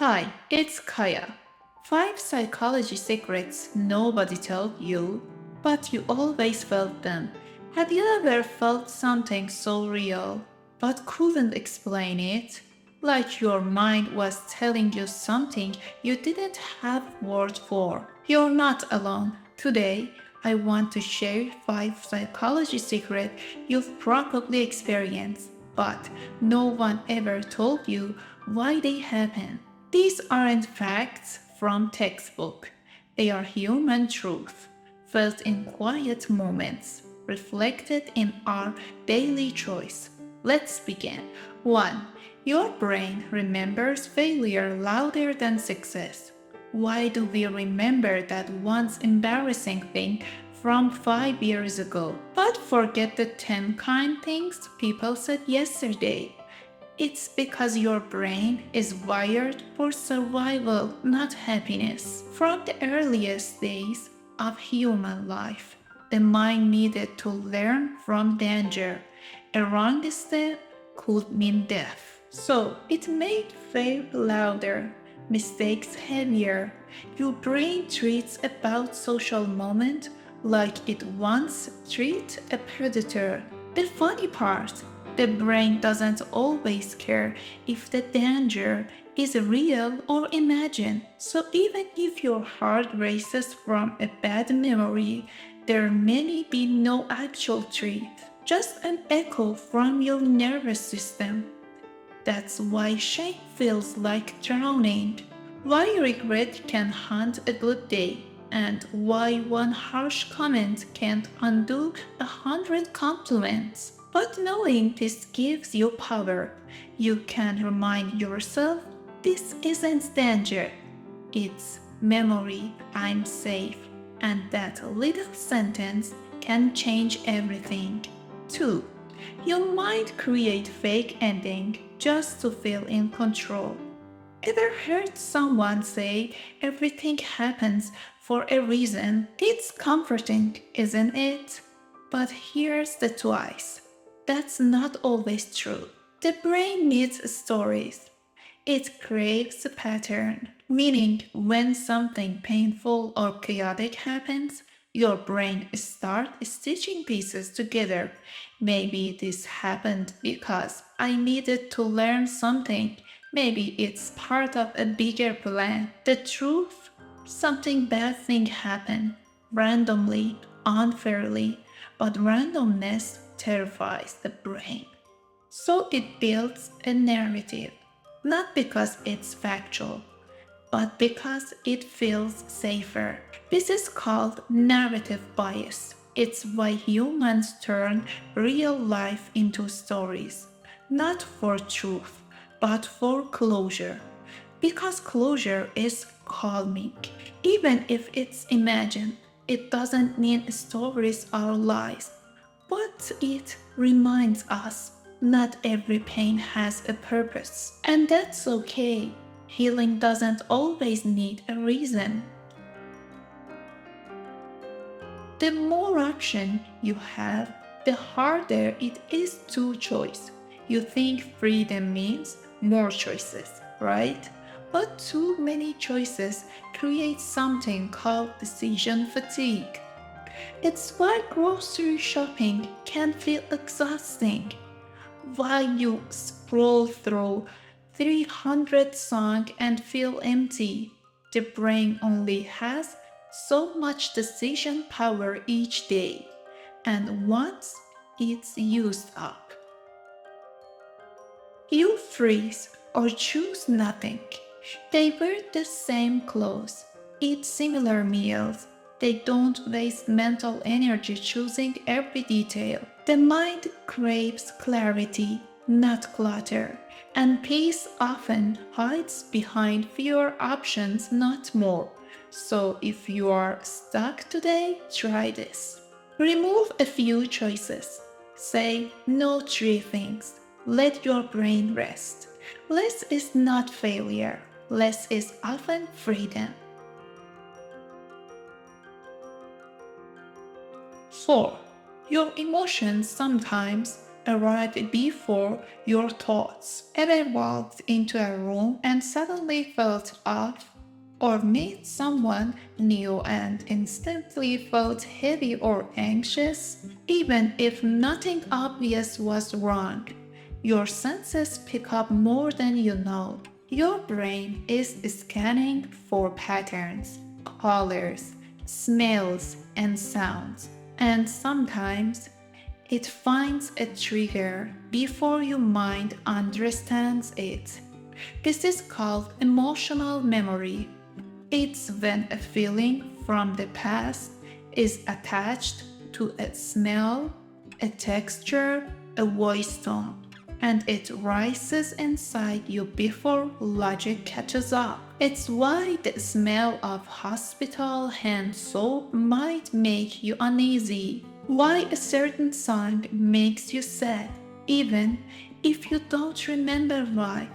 Hi, it's Kaya. 5 psychology secrets nobody told you, but you always felt them. Have you ever felt something so real, but couldn't explain it? Like your mind was telling you something you didn't have words for. You're not alone. Today, I want to share 5 psychology secrets you've probably experienced, but no one ever told you why they happen. These aren't facts from textbook. They are human truth, felt in quiet moments, reflected in our daily choice. Let's begin. 1. Your brain remembers failure louder than success. Why do we remember that once embarrassing thing from 5 years ago, but forget the 10 kind things people said yesterday? It's because your brain is wired for survival, not happiness. From the earliest days of human life, the mind needed to learn from danger. A wrong step could mean death. So it made fail louder, mistakes heavier. Your brain treats about social moment like it once treat a predator. The funny part, the brain doesn't always care if the danger is real or imagined. So even if your heart races from a bad memory, there may be no actual threat, just an echo from your nervous system. That's why shame feels like drowning, why regret can haunt a good day, and why one harsh comment can't undo 100 compliments. But knowing this gives you power. You can remind yourself this isn't danger, it's memory, I'm safe. And that little sentence can change everything. 2. Your mind creates fake ending just to feel in control. Ever heard someone say everything happens for a reason? It's comforting, isn't it? But here's the twist. That's not always true. The brain needs stories. It craves a pattern, meaning when something painful or chaotic happens, your brain starts stitching pieces together. Maybe this happened because I needed to learn something. Maybe it's part of a bigger plan. The truth? Something bad thing happened, randomly, unfairly, but randomness terrifies the brain. So it builds a narrative, not because it's factual, but because it feels safer. This is called narrative bias. It's why humans turn real life into stories, not for truth, but for closure. Because closure is calming. Even if it's imagined, it doesn't mean stories are lies. But it reminds us not every pain has a purpose. And that's okay. Healing doesn't always need a reason. The more option you have, the harder it is to choose. You think freedom means more choices, right? But too many choices create something called decision fatigue. It's why grocery shopping can feel exhausting. Why you scroll through 300 songs and feel empty. The brain only has so much decision power each day, and once it's used up, you freeze or choose nothing. They wear the same clothes, eat similar meals. They don't waste mental energy choosing every detail. The mind craves clarity, not clutter, and peace often hides behind fewer options, not more. So if you are stuck today, try this. Remove a few choices. Say no 3 things. Let your brain rest. Less is not failure. Less is often freedom. 4. Your emotions sometimes arrived before your thoughts. Ever walked into a room and suddenly felt off? Or met someone new and instantly felt heavy or anxious? Even if nothing obvious was wrong, your senses pick up more than you know. Your brain is scanning for patterns, colors, smells, and sounds, and sometimes it finds a trigger before your mind understands it. This is called emotional memory. It's when a feeling from the past is attached to a smell, a texture, a voice tone, and it rises inside you before logic catches up. It's why the smell of hospital hand soap might make you uneasy, why a certain song makes you sad, even if you don't remember why.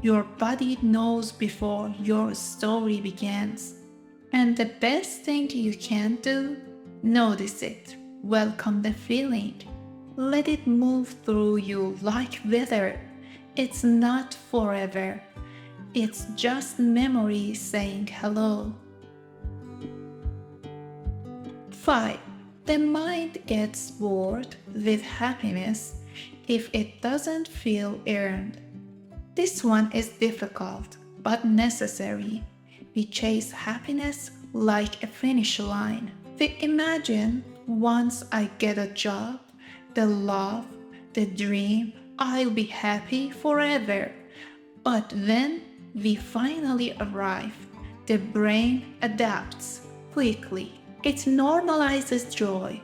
Your body knows before your story begins. And the best thing you can do, notice it, welcome the feeling. Let it move through you like weather. It's not forever. It's just memory saying hello. 5. The mind gets bored with happiness if it doesn't feel earned. This one is difficult, but necessary. We chase happiness like a finish line. We imagine once I get a job, the love, the dream, I'll be happy forever. But when we finally arrive, the brain adapts quickly. It normalizes joy,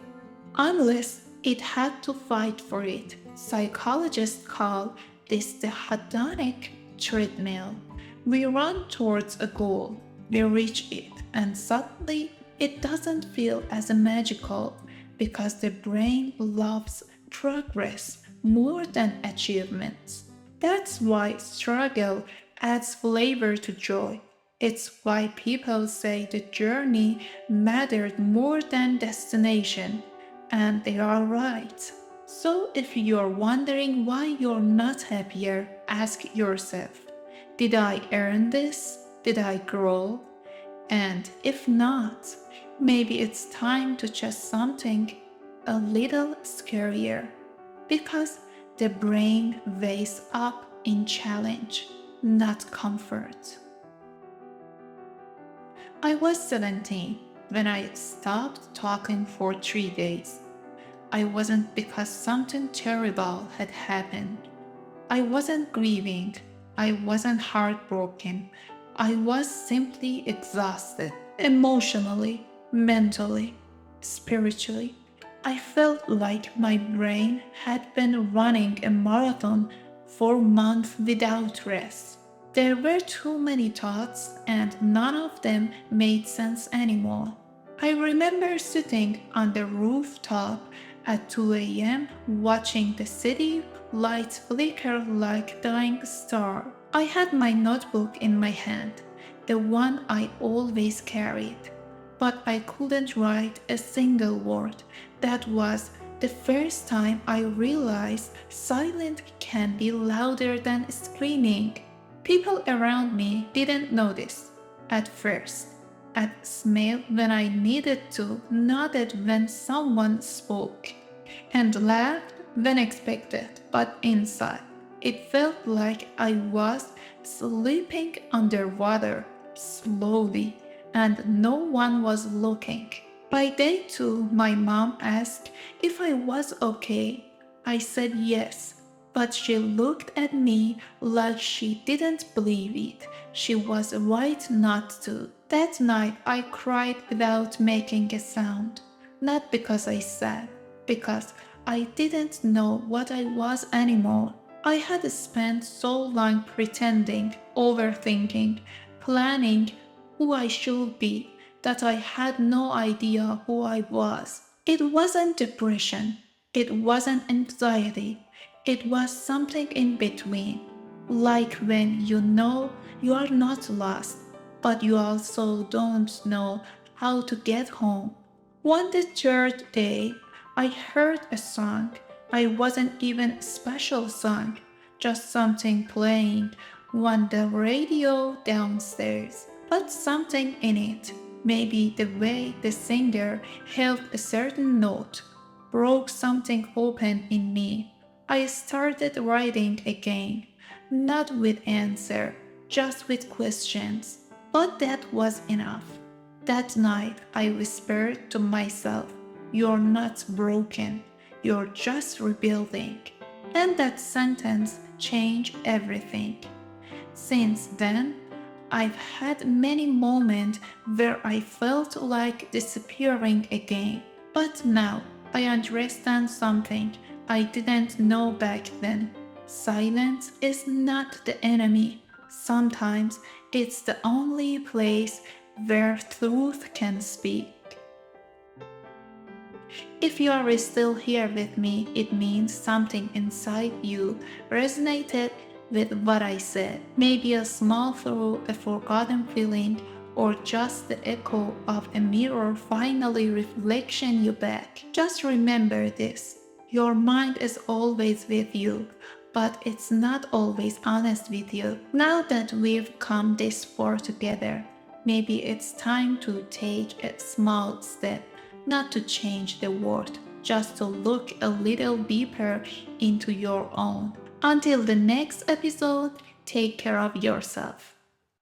unless it had to fight for it. Psychologists call this the hedonic treadmill. We run towards a goal, we reach it, and suddenly it doesn't feel as magical because the brain loves progress more than achievements. That's why struggle adds flavor to joy. It's why people say the journey mattered more than destination, and they are right. So if you're wondering why you're not happier, ask yourself, did I earn this? Did I grow? And if not, maybe it's time to choose something a little scarier, because the brain wakes up in challenge, not comfort. I was 17 when I stopped talking for 3 days. I wasn't because something terrible had happened. I wasn't grieving. I wasn't heartbroken. I was simply exhausted, emotionally, mentally, spiritually. I felt like my brain had been running a marathon for months without rest. There were too many thoughts, and none of them made sense anymore. I remember sitting on the rooftop at 2 a.m., watching the city lights flicker like dying star. I had my notebook in my hand, the one I always carried, but I couldn't write a single word. That was the first time I realized silence can be louder than screaming. People around me didn't notice at first. I'd smiled when I needed to, nodded when someone spoke, and laughed when expected, but inside, it felt like I was slipping underwater slowly, and no one was looking. By day 2, my mom asked if I was okay. I said yes, but she looked at me like she didn't believe it. She was right not to. That night, I cried without making a sound. Not because I sad, because I didn't know what I was anymore. I had spent so long pretending, overthinking, planning who I should be, that I had no idea who I was. It wasn't depression. It wasn't anxiety. It was something in between. Like when you know you are not lost, but you also don't know how to get home. On the third day, I heard a song, I wasn't even a special song, just something playing on the radio downstairs. But something in it, maybe the way the singer held a certain note, broke something open in me. I started writing again, not with answer, just with questions. But that was enough. That night I whispered to myself, "You're not broken, you're just rebuilding." And that sentence changed everything. Since then, I've had many moments where I felt like disappearing again. But now I understand something I didn't know back then. Silence is not the enemy. Sometimes it's the only place where truth can speak. If you are still here with me, it means something inside you resonated with what I said. Maybe a small through a forgotten feeling, or just the echo of a mirror finally reflection you back. Just remember this. Your mind is always with you, but it's not always honest with you. Now that we've come this far together, maybe it's time to take a small step, not to change the world, just to look a little deeper into your own. Until the next episode, take care of yourself.